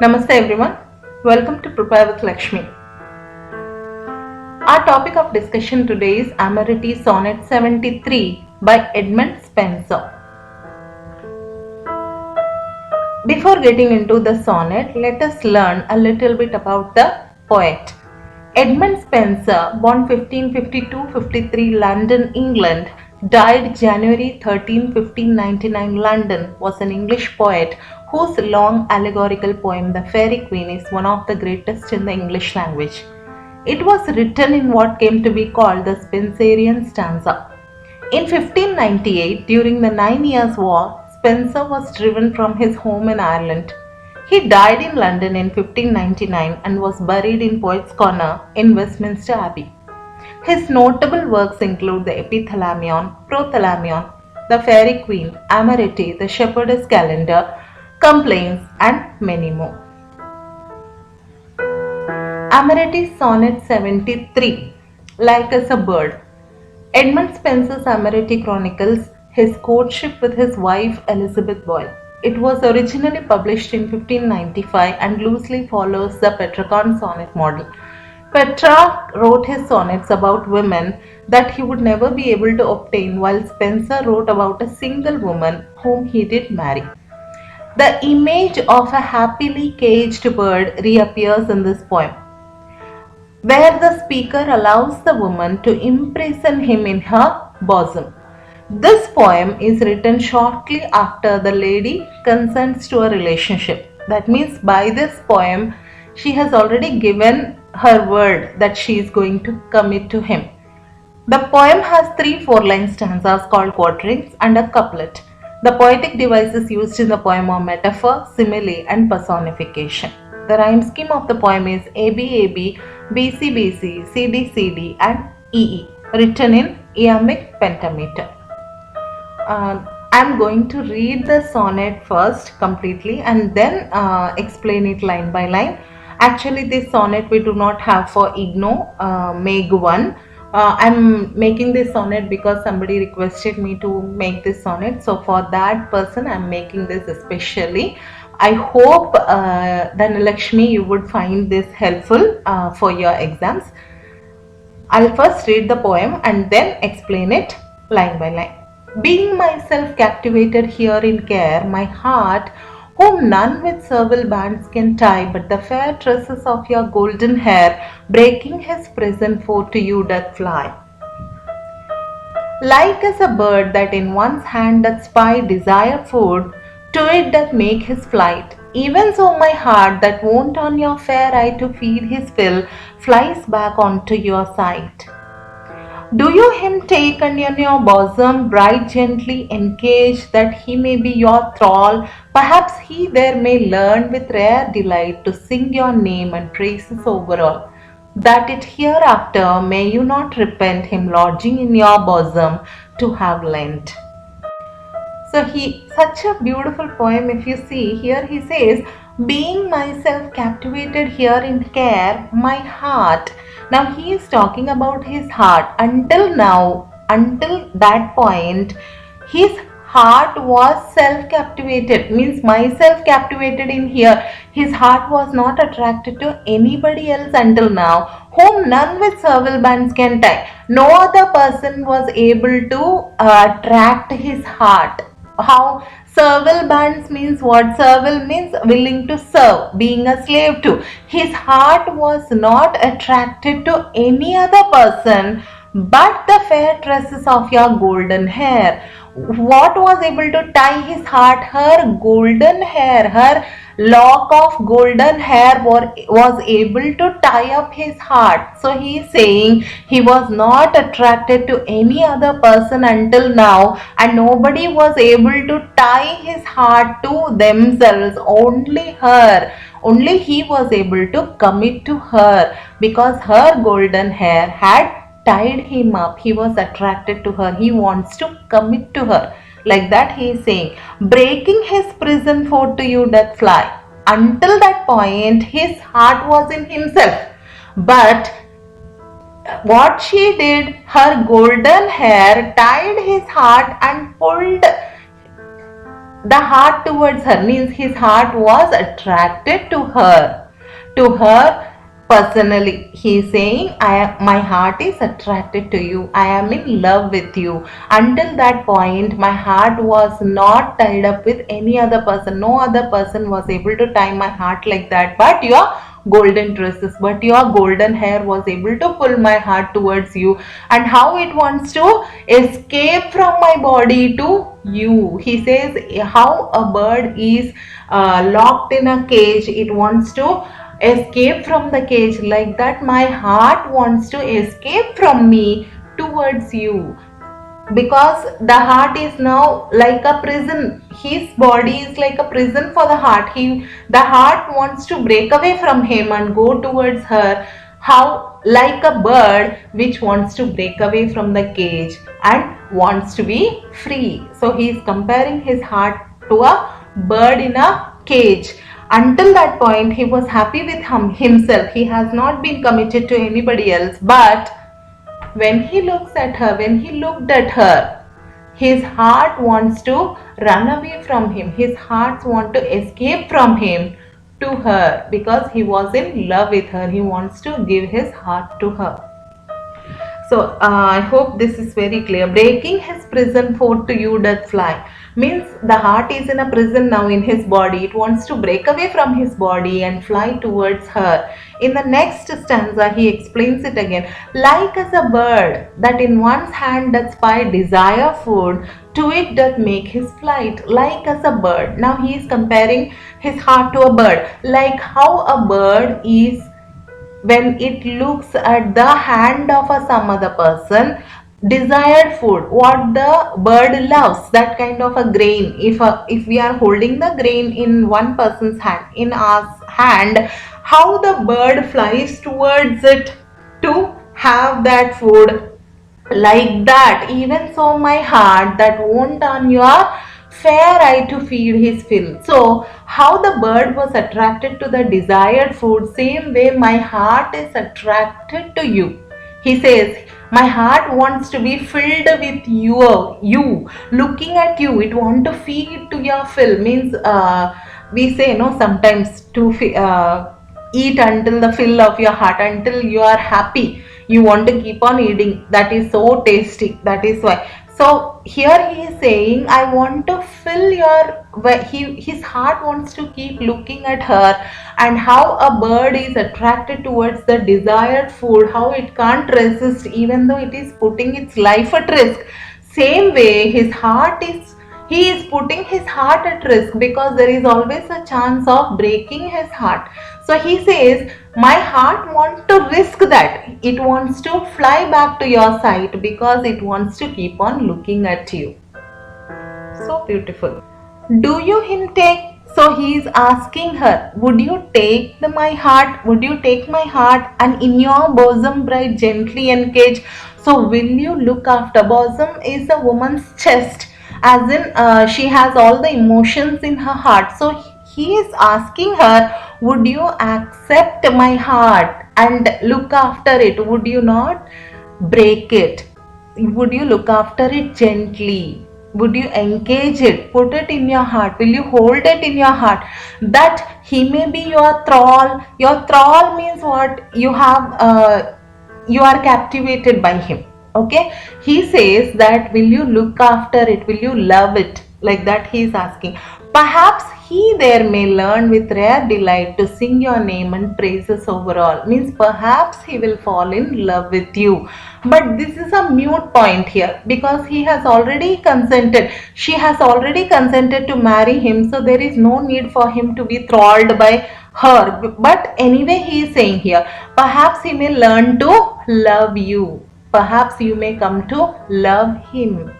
Namaste everyone. Welcome to Prepare with Lakshmi. Our topic of discussion today is Amority Sonnet 73 by Edmund Spenser. Before getting into the sonnet, let us learn a little bit about the poet. Edmund Spenser, born 1552-53 London, England, died January 13, 1599 London, was an English poet whose long allegorical poem The Fairy Queen is one of the greatest in the English language. It was written in what came to be called the Spenserian stanza. In 1598, during the 9 Years' War, Spenser was driven from his home in Ireland. He died in London in 1599 and was buried in Poets' Corner in Westminster Abbey. His notable works include the Epithalamion, Prothalamion, the Fairy Queen, Amorety, the Shepherdess Calendar, Complaints, and many more. Amorety Sonnet 73, Like as a Bird. Edmund Spenser's Amorety chronicles his courtship with his wife Elizabeth Boyle. It was originally published in 1595 and loosely follows the Petrarchan sonnet model. Petrarch wrote his sonnets about women that he would never be able to obtain, while Spenser wrote about a single woman whom he did marry. The image of a happily caged bird reappears in this poem, where the speaker allows the woman to imprison him in her bosom. This poem is written shortly after the lady consents to a relationship. That means by this poem, she has already given her word that she is going to commit to him. The poem has three four-line stanzas called quatrains and a couplet. The poetic devices used in the poem are metaphor, simile, and personification. The rhyme scheme of the poem is ABAB, BCBC, CDCD, and EE, written in iambic pentameter. I'm going to read the sonnet first completely and then explain it line by line. Actually, this sonnet we do not have for IGNO Meg 1. I'm making this sonnet because somebody requested me to make this sonnet. So for that person, I'm making this especially. I hope Dhanalakshmi, you would find this helpful for your exams. I'll first read the poem and then explain it line by line. Being myself captivated here in care, my heart, whom none with servile bands can tie, but the fair tresses of your golden hair, breaking his prison foe to you doth fly. Like as a bird that in one's hand doth spy desire food, to it doth make his flight. Even so my heart that wont on your fair eye to feed his fill, flies back unto your sight. Do you him take and in your bosom bright gently encage, that he may be your thrall? Perhaps he there may learn with rare delight to sing your name and praises over all, that it hereafter may you not repent him lodging in your bosom to have lent. So such a beautiful poem. If you see here, he says, being myself captivated here in care, my heart. Now he is talking about his heart. Until that point, his heart was self captivated, means myself captivated in here. His heart was not attracted to anybody else until now, whom none with servile bands can tie. No other person was able to attract his heart. How servile bands means what? Servile means willing to serve, being a slave to. His heart was not attracted to any other person but the fair tresses of your golden hair. What was able to tie his heart? Her golden hair, her lock of golden hair was able to tie up his heart. So he is saying he was not attracted to any other person until now, and nobody was able to tie his heart to themselves, only her. Only he was able to commit to her because her golden hair had tied him up. He was attracted to her. He wants to commit to her. Like that he is saying, breaking his prison foe to you doth fly. Until that point, his heart was in himself. But what she did, her golden hair tied his heart and pulled the heart towards her, means his heart was attracted to her personally. He is saying, my heart is attracted to you, I am in love with you. Until that point my heart was not tied up with any other person. No other person was able to tie my heart like that, but your golden dresses, but your golden hair was able to pull my heart towards you, and how it wants to escape from my body to you. He says, how a bird is locked in a cage, it wants to escape from the cage, like that my heart wants to escape from me towards you, because the heart is now like a prison. His body is like a prison for the heart. The heart wants to break away from him and go towards her, how like a bird which wants to break away from the cage and wants to be free. So he is comparing his heart to a bird in a cage. Until that point he was happy with himself. He has not been committed to anybody else, but when he looks at her, when he looked at her, his heart wants to run away from him. His heart wants to escape from him to her, because he was in love with her. He wants to give his heart to her. So I hope this is very clear. Breaking his prison fort to you doth fly, means the heart is in a prison now in his body. It wants to break away from his body and fly towards her. In the next stanza he explains it again. Like as a bird that in one's hand doth spy desire food, to it doth make his flight. Like as a bird. Now he is comparing his heart to a bird. Like how a bird is, when it looks at the hand of some other person, desired food, what the bird loves, that kind of a grain. If we are holding the grain in one person's hand, in our hand, how the bird flies towards it to have that food, like that even so my heart that won't on your fair eye to feed his fill. So how the bird was attracted to the desired food, same way my heart is attracted to you. He says, my heart wants to be filled with you, looking at you. It want to feed to your fill, means we say no, sometimes to eat until the fill of your heart, until you are happy, you want to keep on eating. That is so tasty, that is why. So here he is saying, I want to fill your, his heart wants to keep looking at her. And how a bird is attracted towards the desired food, how it can't resist even though it is putting its life at risk, same way his heart is, he is putting his heart at risk, because there is always a chance of breaking his heart. So he says, my heart wants to risk that. It wants to fly back to your side because it wants to keep on looking at you. So beautiful. Do you him take? So he is asking her, would you take my heart? Would you take my heart and in your bosom bright gently engage? So will you look after? Bosom is a woman's chest, as in she has all the emotions in her heart. So he is asking her, would you accept my heart and look after it? Would you not break it? Would you look after it gently? Would you engage it? Put it in your heart. Will you hold it in your heart? That he may be your thrall. Your thrall means what? You have, you are captivated by him. Okay. He says that, will you look after it? Will you love it? Like that he is asking. Perhaps he there may learn with rare delight to sing your name and praises overall. Means perhaps he will fall in love with you. But this is a mute point here, because he has already consented. She has already consented to marry him. So there is no need for him to be thralled by her. But anyway, he is saying here, perhaps he may learn to love you. Perhaps you may come to love him.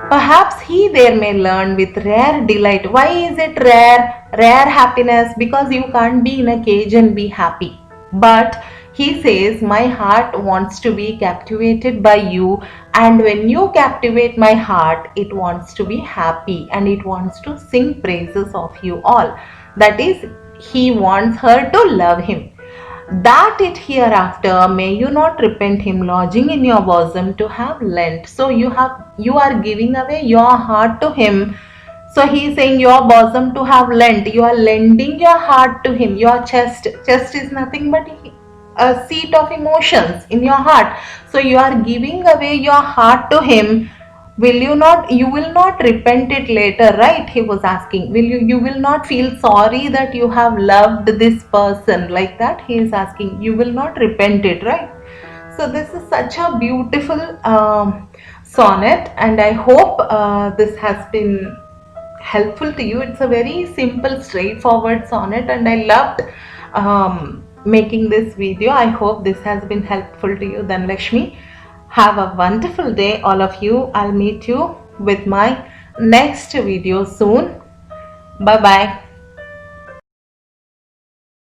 Perhaps he there may learn with rare delight. Why is it rare? Rare happiness, because you can't be in a cage and be happy. But he says, my heart wants to be captivated by you, and when you captivate my heart, it wants to be happy and it wants to sing praises of you all. That is, he wants her to love him. That it hereafter may you not repent him lodging in your bosom to have lent. So you are giving away your heart to him So he is saying your bosom to have lent. You are lending your heart to him. Your chest. Chest is nothing but a seat of emotions in your heart. So you are giving away your heart to him. Will you not? You will not repent it later, right? He was asking. Will you? You will not feel sorry that you have loved this person like that. He is asking. You will not repent it, right? So this is such a beautiful sonnet, and I hope this has been helpful to you. It's a very simple, straightforward sonnet, and I loved making this video. I hope this has been helpful to you. Then Lakshmi, have a wonderful day, all of you. I'll meet you with my next video soon. Bye bye.